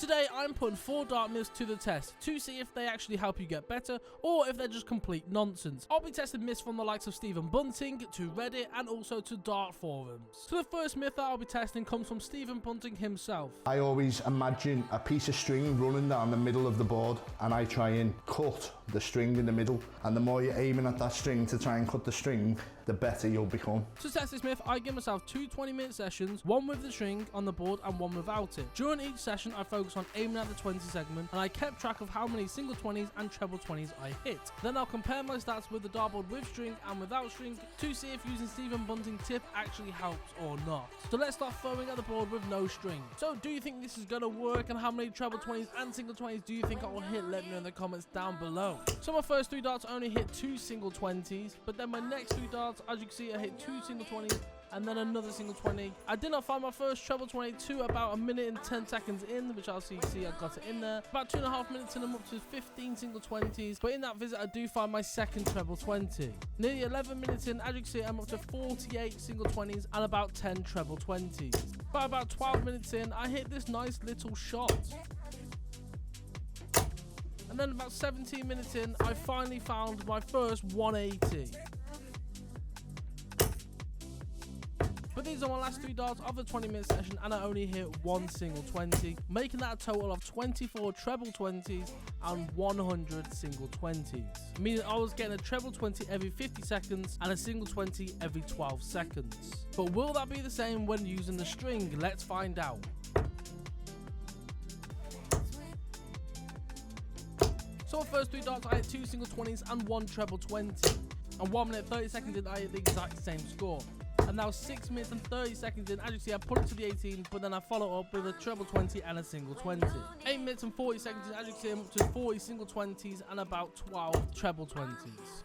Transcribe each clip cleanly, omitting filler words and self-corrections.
Today I'm putting 4 dart myths to the test to see if they actually help you get better or if they're just complete nonsense. I'll be testing myths from the likes of Stephen Bunting to Reddit and also to dart forums. So the first myth that I'll be testing comes from Stephen Bunting himself. I always imagine a piece of string running down the middle of the board and I try and cut the string in the middle, and the more you're aiming at that string to try and cut the string, the better you'll become. To test this myth, I give myself 2 20-minute sessions, one with the string on the board and one without it. During each session I focus on aiming at the 20 segment and I kept track of how many single 20s and treble 20s I hit. Then I'll compare my stats with the dartboard with string and without string to see if using Stephen Bunting tip actually helps or not. So let's start throwing at the board with no string. So do you think this is gonna work, and how many treble 20s and single 20s do you think I will hit? Let me know in the comments down below. So my first 3 darts only hit 2 single 20s, but then my next 3 darts, as you can see, I hit 2 single 20s and then another single 20. I did not find my first treble 22 about 1 minute and 10 seconds in, which I'll see I got it in there. About 2.5 minutes in, I'm up to 15 single 20s, but in that visit I do find my second treble 20. Nearly 11 minutes in, as you can see, I'm up to 48 single 20s and about 10 treble 20s. By about 12 minutes in, I hit this nice little shot. And then about 17 minutes in, I finally found my first 180. But these are my last 3 darts of the 20-minute session, and I only hit 1 single 20, making that a total of 24 treble 20s and 100 single 20s. Meaning I was getting a treble 20 every 50 seconds and a single 20 every 12 seconds. But will that be the same when using the string? Let's find out. So the first 3 darts I hit 2 single 20s and 1 treble 20. And 1 minute 30 seconds in I hit the exact same score. And now 6 minutes and 30 seconds in, as you see, I put it to the 18, but then I follow up with a treble 20 and a single 20. 8 minutes and 40 seconds in, as you can see, I'm up to 40 single 20s and about 12 treble 20s.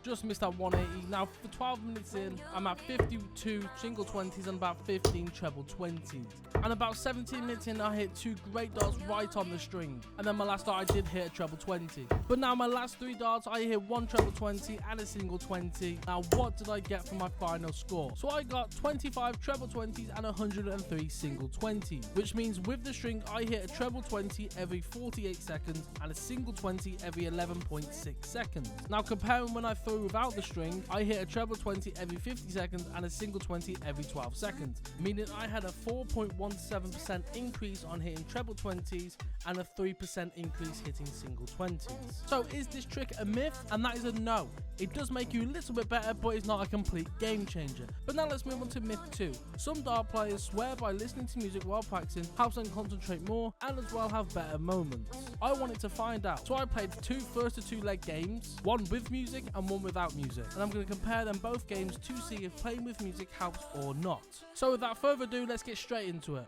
Just missed that 180. Now for 12 minutes in, I'm at 52 single 20s and about 15 treble 20s. And about 17 minutes in, I hit 2 great darts right on the string. And then my last dart, I did hit a treble 20. But now my last 3 darts, I hit 1 treble 20 and a single 20. Now what did I get for my final score? So I got 25 treble 20s and 103 single 20s. Which means with the string, I hit a treble 20 every 48 seconds and a single 20 every 11.6 seconds. Now comparing when I threw without the string, I hit a treble 20 every 50 seconds and a single 20 every 12 seconds, meaning I had a 4.17% increase on hitting treble 20s and a 3% increase hitting single 20s. So is this trick a myth? And that is a no. It does make you a little bit better, but it's not a complete game changer. But now let's move on to myth 2. Some dart players swear by listening to music while practicing helps them concentrate more and as well have better moments. I wanted to find out, so I played 2 first to 2 leg games, one with music and one without music, and I'm going to compare them both games to see if playing with music helps or not. So without further ado, let's get straight into it.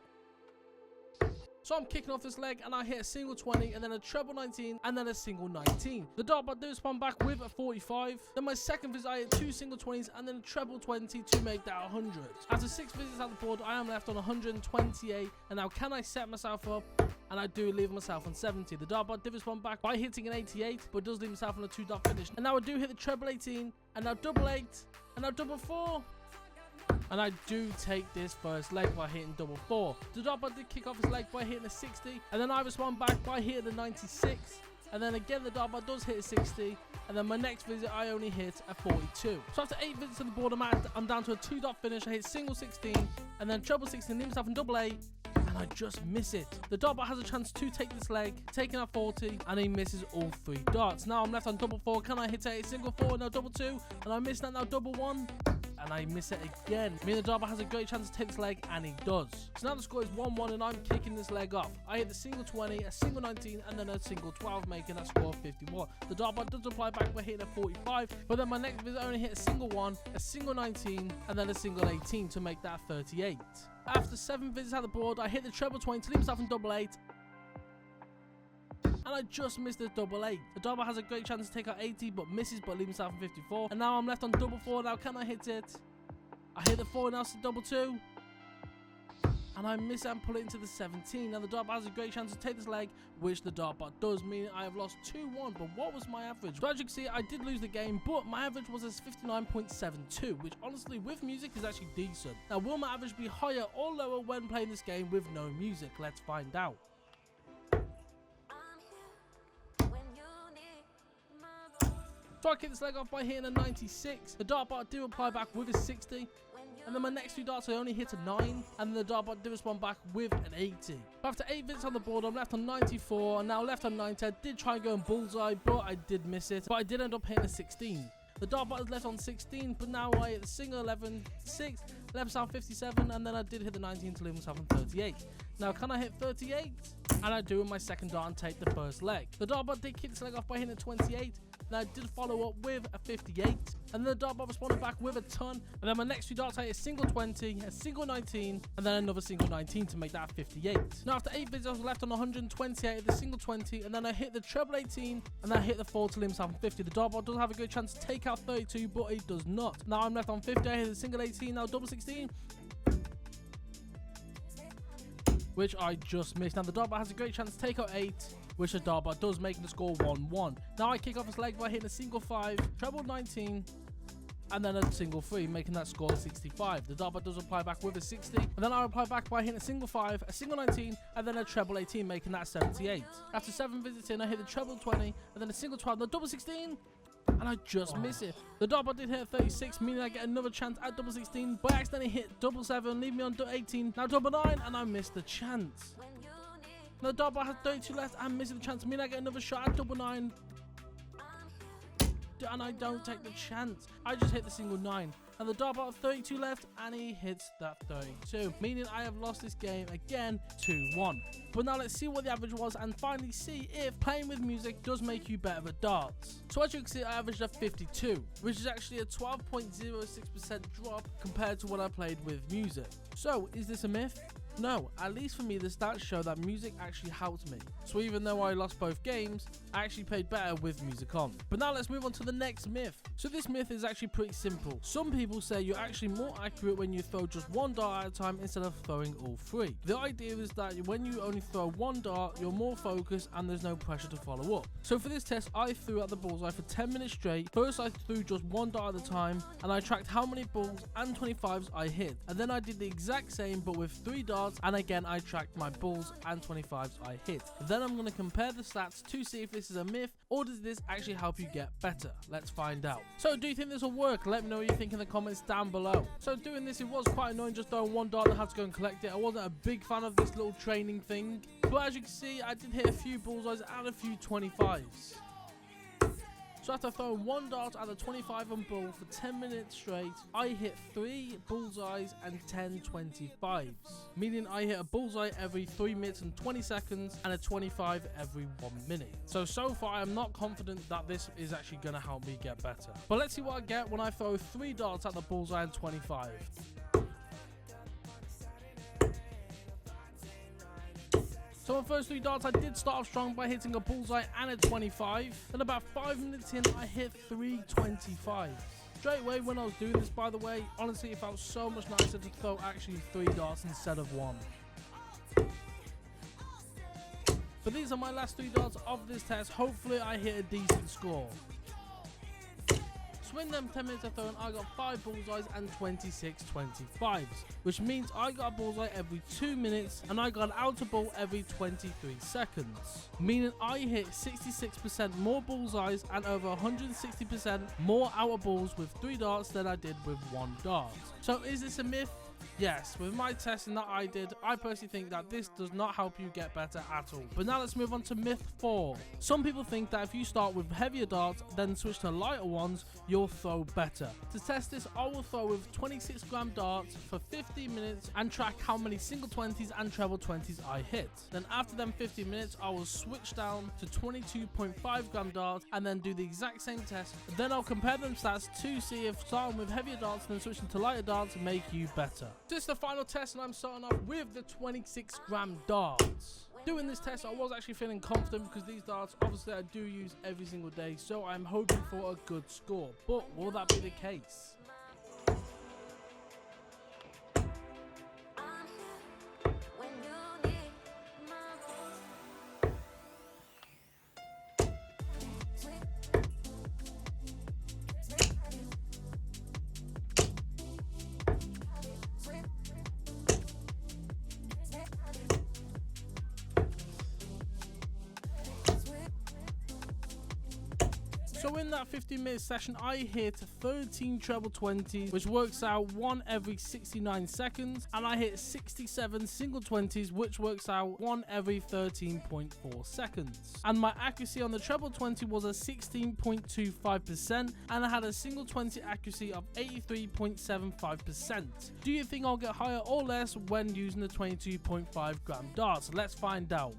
So I'm kicking off this leg and I hit a single 20 and then a treble 19 and then a single 19. The dartboard did respond back with a 45. Then my second visit I hit 2 single 20s and then a treble 20 to make that 100. After 6 visits at the board, I am left on 128, and now can I set myself up? And I do leave myself on 70. The dartboard did respond back by hitting an 88, but does leave myself on a 2 dart finish. And now I do hit the treble 18 and now double 8 and now double 4. And I do take this first leg by hitting double 4. The dartboard did kick off his leg by hitting a 60, and then I respond back by hitting a 96. And then again the dartboard does hit a 60, and then my next visit I only hit a 42. So after 8 visits to the board, I'm down to a 2 dart finish. I hit single 16 and then treble 16, leave myself in double 8. And I just miss it. The dartboard has a chance to take this leg, taking out 40, and he misses all 3 darts. Now I'm left on double 4. Can I hit a single 4? Now double 2, and I miss that. Now double 1. And I miss it again. Me and the dartboard has a great chance to take this leg, and he does. So now the score is 1-1, and I'm kicking this leg off. I hit the single 20, a single 19, and then a single 12, making that score of 51. The dartboard does reply back by hitting a 45, but then my next visit I only hit a single 1, a single 19, and then a single 18 to make that 38. After 7 visits at the board, I hit the treble 20 to leave myself in double 8. And I just missed the double 8. The dartboard has a great chance to take out 80, but misses, but leaves himself in 54. And now I'm left on double 4. Now can I hit it? I hit the 4, now it's the double 2. And and I miss it and pull it into the 17. Now the dartbot has a great chance to take this leg, which the dartbot does, meaning I have lost 2-1. But what was my average? So as you can see, I did lose the game, but my average was as 59.72, which honestly with music is actually decent. Now will my average be higher or lower when playing this game with no music? Let's find out. So I kicked this leg off by hitting a 96. The dartbot did reply back with a 60. And then my next 2 darts I only hit a 9. And then the dartbot did respond back with an 80. But after 8 visits on the board, I'm left on 94. And now left on 90. I did try and go in bullseye, but I did miss it. But I did end up hitting a 16. The dartbot is left on 16, but now I hit the single 11, 6, left myself 57, and then I did hit the 19 to leave myself on 38. Now can I hit 38? And I do with my second dart and take the first leg. The dartbot did kick this leg off by hitting a 28. Then I did follow up with a 58, and then the dartbot responded back with a ton. And then my next 2 darts I hit a single 20, a single 19, and then another single 19 to make that 58. Now after 8 visits I was left on 128, the single 20, and then I hit the treble 18, and then I hit the 4 to leave myself on 50. The dartbot does have a good chance to take out 32, but it does not. Now I'm left on 50, I hit the single 18, now double 16. Which I just missed. Now the dartbot has a great chance to take out 8, which the dartbot does, making the score 1-1. Now I kick off his leg by hitting a single 5, treble 19, and then a single 3, making that score 65. The dartbot does reply back with a 60, and then I reply back by hitting a single 5, a single 19, and then a treble 18, making that 78. After 7 visits in, I hit the treble 20, and then a single 12, the double 16, and I just miss it. The dartbot did hit 36, meaning I get another chance at double 16, but I accidentally hit double 7, leave me on 18, now double 9, and I missed the chance. Now the dartbot has 32 left and missing the chance, meaning I get another shot at double 9, and I don't take the chance. I just hit the single 9. And the dartbot has 32 left, and he hits that 32, meaning I have lost this game again 2-1. But now let's see what the average was and finally see if playing with music does make you better at darts. So as you can see, I averaged a 52, which is actually a 12.06% drop compared to what I played with music. So is this a myth? No, at least for me the stats show that music actually helped me. So even though I lost both games, I actually played better with music on. But now let's move on to the next myth. So this myth is actually pretty simple. Some people say you're actually more accurate when you throw just 1 dart at a time instead of throwing all 3. The idea is that when you only throw 1 dart, you're more focused and there's no pressure to follow up. So for this test, I threw at the bullseye for 10 minutes straight. First I threw just 1 dart at a time, and I tracked how many balls and 25s I hit. And then I did the exact same but with 3 darts, and again I tracked my balls and 25s I hit. Then I'm going to compare the stats to see if this is a myth or does this actually help you get better. Let's find out. So do you think this will work? Let me know what you think in the comments down below. So doing this, it was quite annoying just throwing 1 dart and I had to go and collect it. I wasn't a big fan of this little training thing, but as you can see I did hit a few bullseyes and a few 25s. So after throwing 1 dart at the 25 on bull for 10 minutes straight, I hit 3 bullseyes and 10 25s, meaning I hit a bullseye every 3 minutes and 20 seconds and a 25 every 1 minute. So far I'm not confident that this is actually going to help me get better. But let's see what I get when I throw 3 darts at the bullseye and 25. So on first 3 darts I did start off strong by hitting a bullseye and a 25. Then about 5 minutes in I hit 3 25s. Straight away when I was doing this, by the way, honestly it felt so much nicer to throw actually 3 darts instead of 1. But these are my last 3 darts of this test. Hopefully I hit a decent score. So in them 10 minutes of throwing, I got 5 bullseyes and 26 25s, which means I got a bullseye every 2 minutes and I got an outer ball every 23 seconds, meaning I hit 66% more bullseyes and over 160% more outer balls with 3 darts than I did with 1 dart. So is this a myth? Yes, with my testing that I did, I personally think that this does not help you get better at all. But now let's move on to myth 4. Some people think that if you start with heavier darts, then switch to lighter ones, you'll throw better. To test this, I will throw with 26 gram darts for 15 minutes and track how many single 20s and treble 20s I hit. Then after them 15 minutes, I will switch down to 22.5 gram darts and then do the exact same test. Then I'll compare them stats to see if starting with heavier darts and then switching to lighter darts make you better. This is the final test and I'm starting off with the 26 gram darts. Doing this test I was actually feeling confident because these darts obviously I do use every single day, so I'm hoping for a good score. But will that be the case? So in that 15-minute session, I hit 13 treble 20s, which works out 1 every 69 seconds, and I hit 67 single 20s, which works out 1 every 13.4 seconds. And my accuracy on the treble 20 was a 16.25%, and I had a single 20 accuracy of 83.75%. Do you think I'll get higher or less when using the 22.5 gram darts? Let's find out.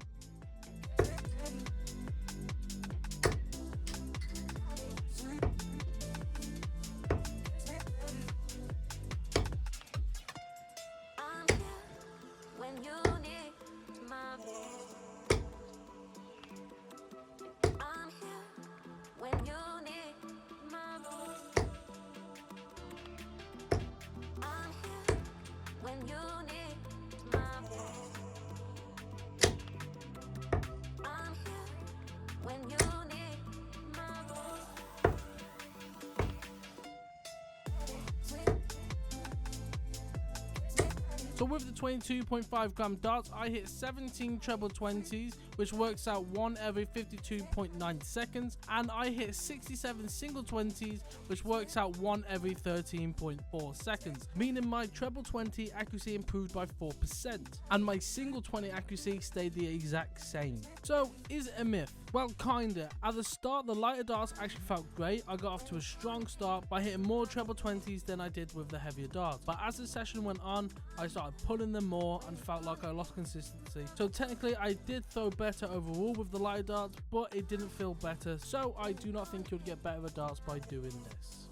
So with the 22.5 gram darts, I hit 17 treble 20s, which works out 1 every 52.9 seconds, and I hit 67 single 20s, which works out 1 every 13.4 seconds, meaning my treble 20 accuracy improved by 4%, and my single 20 accuracy stayed the exact same. So is it a myth? Well, kinda. At the start, the lighter darts actually felt great. I got off to a strong start by hitting more treble 20s than I did with the heavier darts. But as the session went on, I started pulling them more and felt like I lost consistency. So technically, I did throw better overall with the lighter darts, but it didn't feel better. So I do not think you'll get better at darts by doing this.